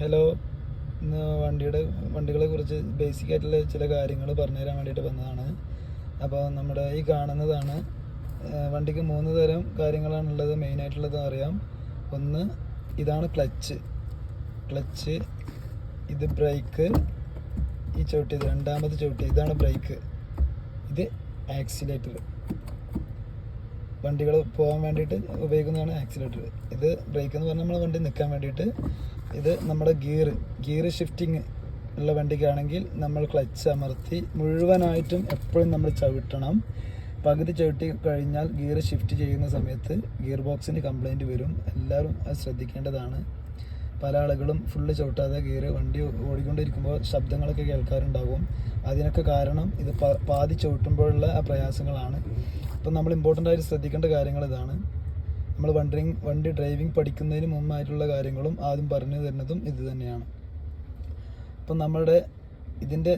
Hello, ഇന്ന് വണ്ടികളെ കുറിച്ച് basic ആയിട്ടുള്ള ചില കാര്യങ്ങൾ പറഞ്ഞു തരാൻ വേണ്ടിയിട്ട് വന്നതാണ്. അപ്പോൾ നമ്മുടെ ഈ കാണുന്നതാണ് വണ്ടിക്ക് 3 തരം കാര്യങ്ങളാണുള്ളത്. മെയിനായിട്ടുള്ളത് അറിയാം. ഒന്ന് ഇതാണ് ക്ലച്ച്, ഇത് ബ്രേക്ക്, ഈ ചവിട്ടിയത് രണ്ടാമത് ചവിട്ടി ഇതാണ് ബ്രേക്ക്, ഇത് ആക്സിലേറ്റർ. വണ്ടികൾ പോകാൻ വേണ്ടിയിട്ട് ഉപയോഗിക്കുന്നതാണ് ആക്സിലേറ്റർ. ഇത് ബ്രേക്ക് എന്ന് പറഞ്ഞാൽ നമ്മൾ വണ്ടി നിൽക്കാൻ വേണ്ടിയിട്ട്. ഇത് നമ്മുടെ ഗിയർ ഷിഫ്റ്റിംഗ് ഉള്ള വണ്ടിക്കാണെങ്കിൽ നമ്മൾ ക്ലച്ച് അമർത്തി മുഴുവനായിട്ടും എപ്പോഴും നമ്മൾ ചവിട്ടണം. പകുതി ചവിട്ടി കഴിഞ്ഞാൽ ഗിയർ ഷിഫ്റ്റ് ചെയ്യുന്ന സമയത്ത് ഗിയർ ബോക്സിന് കംപ്ലൈൻറ്റ് വരും. എല്ലാവരും അത് ശ്രദ്ധിക്കേണ്ടതാണ്. പല ആളുകളും ഫുള്ള് ചവിട്ടാതെ വണ്ടി ഓടിക്കൊണ്ടിരിക്കുമ്പോൾ ശബ്ദങ്ങളൊക്കെ കേൾക്കാറുണ്ടാകും. അതിനൊക്കെ കാരണം ഇത് പാതി ചവിട്ടുമ്പോഴുള്ള ആ പ്രയാസങ്ങളാണ്. അപ്പം നമ്മൾ ഇമ്പോർട്ടൻ്റ് ആയിട്ട് ശ്രദ്ധിക്കേണ്ട കാര്യങ്ങൾ ഇതാണ്. നമ്മൾ വണ്ടി ഡ്രൈവിംഗ് പഠിക്കുന്നതിന് മുമ്പായിട്ടുള്ള കാര്യങ്ങളും ആദ്യം പറഞ്ഞു തരുന്നതും ഇത് തന്നെയാണ്. അപ്പം നമ്മളുടെ ഇതിൻ്റെ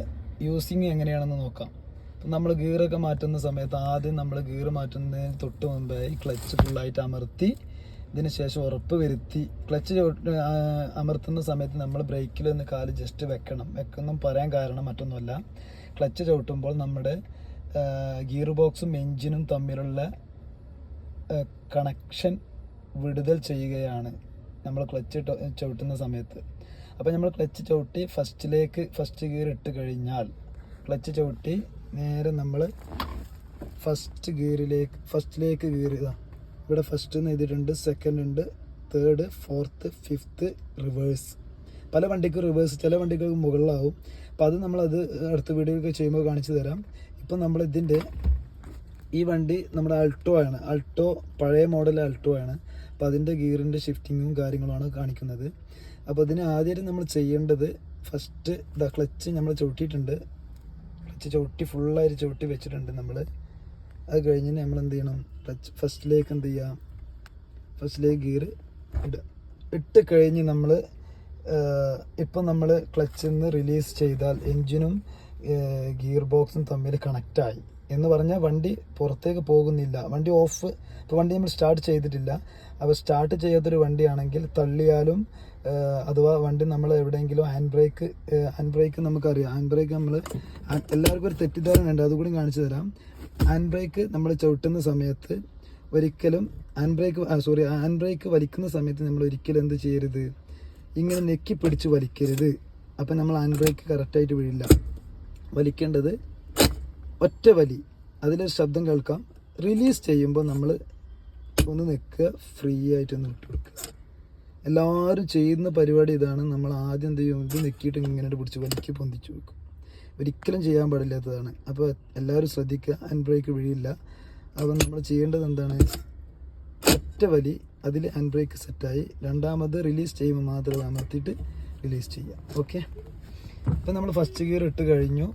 യൂസിങ് എങ്ങനെയാണെന്ന് നോക്കാം. അപ്പം നമ്മൾ ഗിയറൊക്കെ മാറ്റുന്ന സമയത്ത് ആദ്യം നമ്മൾ ഗിയർ മാറ്റുന്നതിന് തൊട്ട് മുമ്പായി ക്ലച്ച് ഫുള്ളായിട്ട് അമർത്തി ഇതിന് ശേഷം ഉറപ്പ് വരുത്തി ക്ലച്ച് അമർത്തുന്ന സമയത്ത് നമ്മൾ ബ്രേക്കിൽ ഒന്ന് കാല് ജസ്റ്റ് വെക്കണം പറയാൻ കാരണം മറ്റൊന്നുമല്ല. ക്ലച്ച് ചവിട്ടുമ്പോൾ നമ്മുടെ ഗിയർ ബോക്സും എൻജിനും തമ്മിലുള്ള കണക്ഷൻ വിടുതൽ ചെയ്യുകയാണ് നമ്മൾ ക്ലച്ച് ചവിട്ടുന്ന സമയത്ത്. അപ്പോൾ നമ്മൾ ക്ലച്ച് ചവിട്ടി ഫസ്റ്റ് ഗിയർ ഇട്ട് കഴിഞ്ഞാൽ ക്ലച്ച് ചവിട്ടി നേരെ നമ്മൾ ഫസ്റ്റിലേക്ക് ഗിയർ ഇവിടെ ഫസ്റ്റ് എന്ന് എഴുതിയിട്ടുണ്ട്, സെക്കൻഡ് ഉണ്ട്, തേർഡ്, ഫോർത്ത്, ഫിഫ്ത്ത്, റിവേഴ്സ്. പല വണ്ടിക്കും റിവേഴ്സ്, ചില വണ്ടികൾക്ക് മുകളിലാവും. അപ്പോൾ അത് നമ്മളത് അടുത്ത വീഡിയോയൊക്കെ ചെയ്യുമ്പോൾ കാണിച്ചു തരാം. ഇപ്പം നമ്മൾ ഈ വണ്ടി നമ്മുടെ ആൾട്ടോ പഴയ മോഡൽ ആൾട്ടോ ആണ്. അപ്പോൾ അതിൻ്റെ ഗിയറിൻ്റെ ഷിഫ്റ്റിങ്ങും കാര്യങ്ങളുമാണ് കാണിക്കുന്നത്. അപ്പോൾ അതിന് ആദ്യം നമ്മൾ ചെയ്യേണ്ടത് ഫസ്റ്റ് ക്ലച്ച് നമ്മൾ ചവിട്ടിയിട്ടുണ്ട്, ക്ലച്ച് ഫുള്ളായിട്ട് ചവിട്ടി വെച്ചിട്ടുണ്ട് നമ്മൾ. അത് കഴിഞ്ഞ് നമ്മൾ എന്ത് ചെയ്യണം, ഫസ്റ്റിലേക്ക് ഗിയർ ഇട്ട് കഴിഞ്ഞ് നമ്മൾ ഇപ്പം നമ്മൾ ക്ലച്ചിൽ നിന്ന് റിലീസ് ചെയ്താൽ എൻജിനും ഗിയർ ബോക്സും തമ്മിൽ കണക്റ്റായി എന്ന് പറഞ്ഞാൽ വണ്ടി പുറത്തേക്ക് പോകുന്നില്ല, വണ്ടി ഓഫ്. ഇപ്പോൾ വണ്ടി നമ്മൾ സ്റ്റാർട്ട് ചെയ്തിട്ടില്ല. അപ്പോൾ സ്റ്റാർട്ട് ചെയ്യാത്തൊരു വണ്ടിയാണെങ്കിൽ തള്ളിയാലും അഥവാ വണ്ടി നമ്മൾ എവിടെയെങ്കിലും ഹാൻഡ് ബ്രേക്ക് നമുക്കറിയാം. ഹാൻഡ് ബ്രേക്ക് നമ്മൾ എല്ലാവർക്കും ഒരു തെറ്റിദ്ധാരണ ഉണ്ട്, അതുകൂടി കാണിച്ചു തരാം. ഹാൻഡ് ബ്രേക്ക് നമ്മൾ ചവിട്ടുന്ന സമയത്ത് ഒരിക്കലും ഹാൻഡ് ബ്രേക്ക് വലിക്കുന്ന സമയത്ത് നമ്മൾ ഒരിക്കലും എന്ത് ചെയ്യരുത്, ഇങ്ങനെ നെക്കി പിടിച്ച് വലിക്കരുത്. അപ്പം നമ്മൾ ഹാൻഡ് ബ്രേക്ക് കറക്റ്റായിട്ട് വീഴില്ല. വലിക്കേണ്ടത് ഒറ്റ വലി, അതിലൊരു ശബ്ദം കേൾക്കാം. റിലീസ് ചെയ്യുമ്പോൾ നമ്മൾ ഒന്ന് നിൽക്കുക, ഫ്രീ ആയിട്ടൊന്ന് വിട്ടു കൊടുക്കുക. എല്ലാവരും ചെയ്യുന്ന പരിപാടി ഇതാണ്. നമ്മൾ ആദ്യം എന്ത് ചെയ്യും, ഇത് നെക്കിയിട്ട് ഇങ്ങനെ പിടിച്ച് പൊന്തിച്ച് വെക്കും. ഒരിക്കലും ചെയ്യാൻ പാടില്ലാത്തതാണ്. അപ്പോൾ എല്ലാവരും ശ്രദ്ധിക്കുക, ഹാൻഡ് ബ്രേക്ക് വീഴില്ല. അപ്പോൾ നമ്മൾ ചെയ്യേണ്ടത് എന്താണ്, ഒറ്റ വലി, അതിൽ ഹാൻഡ് ബ്രേക്ക് സെറ്റായി. രണ്ടാമത് റിലീസ് ചെയ്യുമ്പോൾ മാത്രം അമർത്തിയിട്ട് റിലീസ് ചെയ്യാം. ഓക്കെ, ഇപ്പം നമ്മൾ ഫസ്റ്റ് ഗിയർ ഇട്ട് കഴിഞ്ഞു.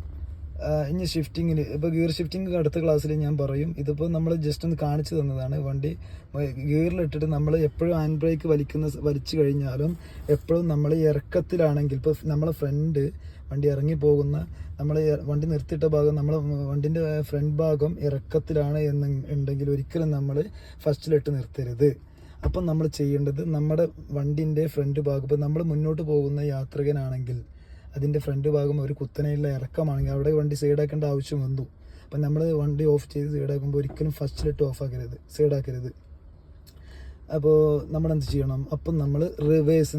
ഇനി ഷിഫ്റ്റിങ്ങിന്, ഇപ്പോൾ ഗിയർ ഷിഫ്റ്റിംഗ് അടുത്ത ക്ലാസ്സിൽ ഞാൻ പറയും. ഇതിപ്പോൾ നമ്മൾ ജസ്റ്റ് ഒന്ന് കാണിച്ചു തന്നതാണ്. വണ്ടി ഗിയറിലിട്ടിട്ട് നമ്മൾ എപ്പോഴും ഹാൻഡ് ബ്രേക്ക് വലിച്ചു കഴിഞ്ഞാലും എപ്പോഴും നമ്മൾ ഇറക്കത്തിലാണെങ്കിൽ, ഇപ്പോൾ നമ്മളെ വണ്ടി ഇറങ്ങി പോകുന്ന വണ്ടി നിർത്തിയിട്ട ഭാഗം, വണ്ടിൻ്റെ ഫ്രണ്ട് ഭാഗം ഇറക്കത്തിലാണ് ഉണ്ടെങ്കിൽ ഒരിക്കലും നമ്മൾ ഫസ്റ്റിലിട്ട് നിർത്തരുത്. അപ്പം നമ്മൾ ചെയ്യേണ്ടത് നമ്മുടെ വണ്ടിൻ്റെ ഫ്രണ്ട് ഭാഗം, ഇപ്പോൾ നമ്മൾ മുന്നോട്ട് പോകുന്ന യാത്രികനാണെങ്കിൽ അതിൻ്റെ ഫ്രണ്ട് ഭാഗം ഒരു കുത്തനെയുള്ള ഇറക്കമാണെങ്കിൽ അവിടെ വണ്ടി സൈഡാക്കേണ്ട ആവശ്യം വന്നു. അപ്പം നമ്മൾ വണ്ടി ഓഫ് ചെയ്ത് സൈഡാക്കുമ്പോൾ ഒരിക്കലും ഫസ്റ്റിലിട്ട് സൈഡാക്കരുത്. അപ്പോൾ നമ്മൾ എന്ത് ചെയ്യണം, അപ്പം നമ്മൾ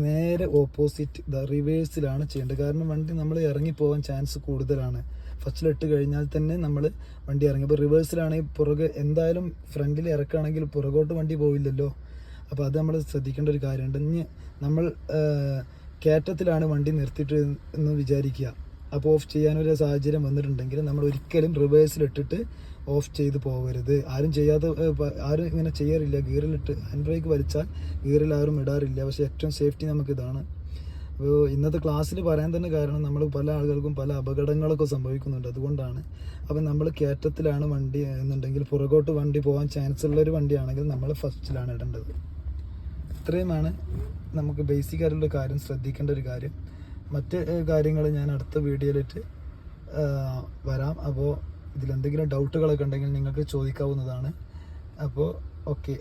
നേരെ ഓപ്പോസിറ്റ് റിവേഴ്സിലാണ് ചെയ്യേണ്ടത്. കാരണം വണ്ടി നമ്മൾ ഇറങ്ങിപ്പോകാൻ ചാൻസ് കൂടുതലാണ്. ഫസ്റ്റിലിട്ട് കഴിഞ്ഞാൽ തന്നെ നമ്മൾ വണ്ടി ഇറങ്ങി. അപ്പോൾ റിവേഴ്സിലാണെങ്കിൽ പുറകെ എന്തായാലും ഫ്രണ്ടിൽ ഇറക്കുകയാണെങ്കിൽ പുറകോട്ട് വണ്ടി പോവില്ലല്ലോ. അപ്പോൾ അത് നമ്മൾ ശ്രദ്ധിക്കേണ്ട ഒരു കാര്യമുണ്ട്. ഇനി നമ്മൾ കയറ്റത്തിലാണ് വണ്ടി നിർത്തിയിട്ട് എന്ന് വിചാരിക്കുക. അപ്പോൾ ഓഫ് ചെയ്യാനൊരു സാഹചര്യം വന്നിട്ടുണ്ടെങ്കിൽ നമ്മൾ ഒരിക്കലും റിവേഴ്സിലിട്ടിട്ട് ഓഫ് ചെയ്ത് പോകരുത്. ആരും ഇങ്ങനെ ചെയ്യാറില്ല. ഗിയറിലിട്ട് ഹാൻഡ് ബ്രേക്ക് വലിച്ചാൽ ഗിയറിൽ ആരും ഇടാറില്ല. പക്ഷേ ഏറ്റവും സേഫ്റ്റി നമുക്കിതാണ്. അപ്പോൾ ഇന്നത്തെ ക്ലാസ്സിൽ പറയാൻ തന്നെ കാരണം നമ്മൾ പല ആളുകൾക്കും പല അപകടങ്ങളൊക്കെ സംഭവിക്കുന്നുണ്ട്, അതുകൊണ്ടാണ്. അപ്പം നമ്മൾ കയറ്റത്തിലാണ് വണ്ടി എന്നുണ്ടെങ്കിൽ പുറകോട്ട് വണ്ടി പോകാൻ ചാൻസ് ഉള്ളൊരു വണ്ടിയാണെങ്കിൽ നമ്മൾ ഫസ്റ്റിലാണ് ഇടേണ്ടത്. ഇത്രയുമാണ് നമുക്ക് ബേസിക് ആയിട്ടുള്ള കാര്യം, ശ്രദ്ധിക്കേണ്ട ഒരു കാര്യം. മറ്റ് കാര്യങ്ങൾ ഞാൻ അടുത്ത വീഡിയോയിലിട്ട് വരാം. അപ്പോൾ ഇതിലെന്തെങ്കിലും ഡൗട്ടുകളൊക്കെ ഉണ്ടെങ്കിൽ നിങ്ങൾക്ക് ചോദിക്കാവുന്നതാണ്. അപ്പോൾ ഓക്കെ,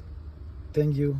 താങ്ക് യു.